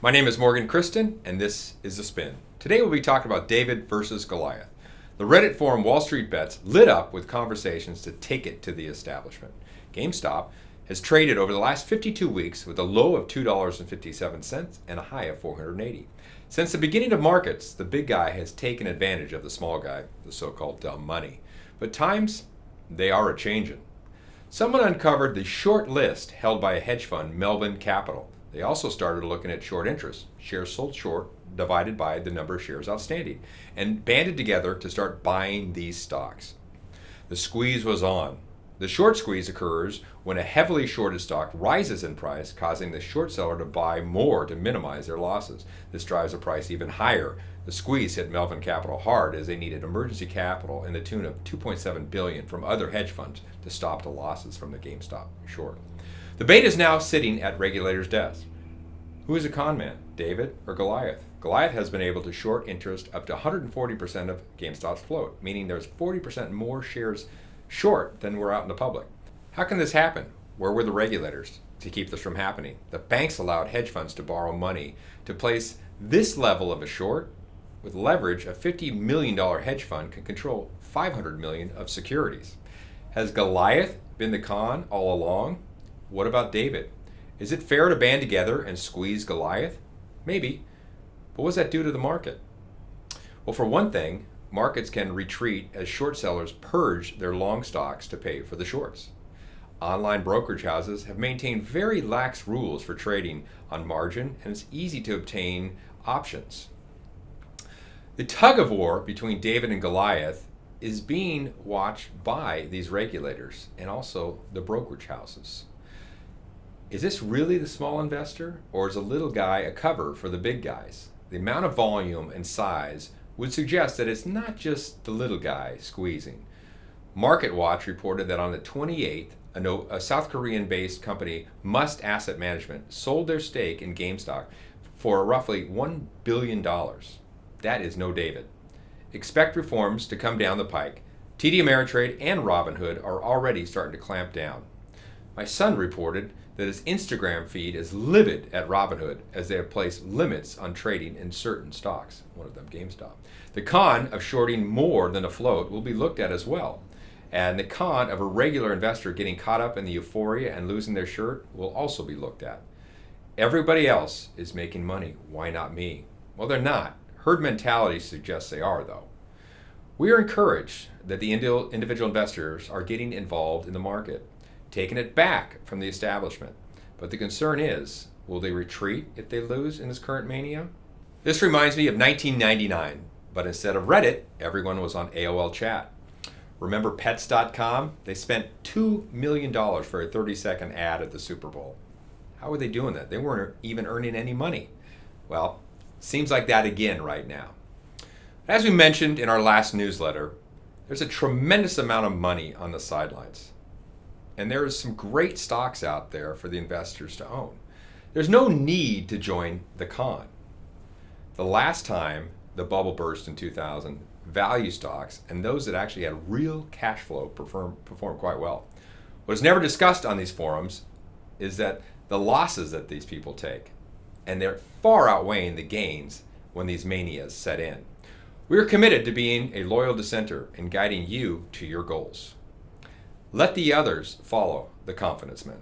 My name is Morgan Kristen, and this is The Spin. Today we'll be talking about David versus Goliath. The Reddit forum Wall Street Bets lit up with conversations to take it to the establishment. GameStop has traded over the last 52 weeks with a low of $2.57 and a high of $480. Since the beginning of markets, the big guy has taken advantage of the small guy, the so-called dumb money. But times, they are a-changin'. Someone uncovered the short list held by a hedge fund, Melvin Capital. They also started looking at short interest, shares sold short divided by the number of shares outstanding, and banded together to start buying these stocks. The squeeze was on. The short squeeze occurs when a heavily shorted stock rises in price, causing the short seller to buy more to minimize their losses. This drives the price even higher. The squeeze hit Melvin Capital hard as they needed emergency capital in the tune of $2.7 billion from other hedge funds to stop the losses from the GameStop short. The bait is now sitting at regulators' desks. Who is a con man, David or Goliath? Goliath has been able to short interest up to 140% of GameStop's float, meaning there's 40% more shares short than were out in the public. How can this happen? Where were the regulators to keep this from happening? The banks allowed hedge funds to borrow money to place this level of a short. With leverage, a $50 million hedge fund can control $500 million of securities. Has Goliath been the con all along? What about David? Is it fair to band together and squeeze Goliath? Maybe. But what does that do to the market? Well, for one thing, markets can retreat as short sellers purge their long stocks to pay for the shorts. Online brokerage houses have maintained very lax rules for trading on margin, and it's easy to obtain options. The tug of war between David and Goliath is being watched by these regulators and also the brokerage houses. Is this really the small investor, or is the little guy a cover for the big guys? The amount of volume and size would suggest that it's not just the little guy squeezing. MarketWatch reported that on the 28th, a South Korean-based company, Must Asset Management, sold their stake in GameStop for roughly $1 billion. That is no David. Expect reforms to come down the pike. TD Ameritrade and Robinhood are already starting to clamp down. My son reported that his Instagram feed is livid at Robinhood as they have placed limits on trading in certain stocks, one of them GameStop. The con of shorting more than a float will be looked at as well. And the con of a regular investor getting caught up in the euphoria and losing their shirt will also be looked at. Everybody else is making money. Why not me? Well, they're not. Herd mentality suggests they are, though. We are encouraged that the individual investors are getting involved in the market, taking it back from the establishment. But the concern is, will they retreat if they lose in this current mania? This reminds me of 1999, but instead of Reddit, everyone was on AOL chat. Remember Pets.com? They spent $2 million for a 30-second ad at the Super Bowl. How were they doing that? They weren't even earning any money. Well, seems like that again right now. As we mentioned in our last newsletter, there's a tremendous amount of money on the sidelines. And there is some great stocks out there for the investors to own. There's no need to join the con. The last time the bubble burst in 2000, value stocks and those that actually had real cash flow performed quite well. What is never discussed on these forums is that the losses that these people take, and they're far outweighing the gains when these manias set in. We are committed to being a loyal dissenter and guiding you to your goals. Let the others follow the confidence men.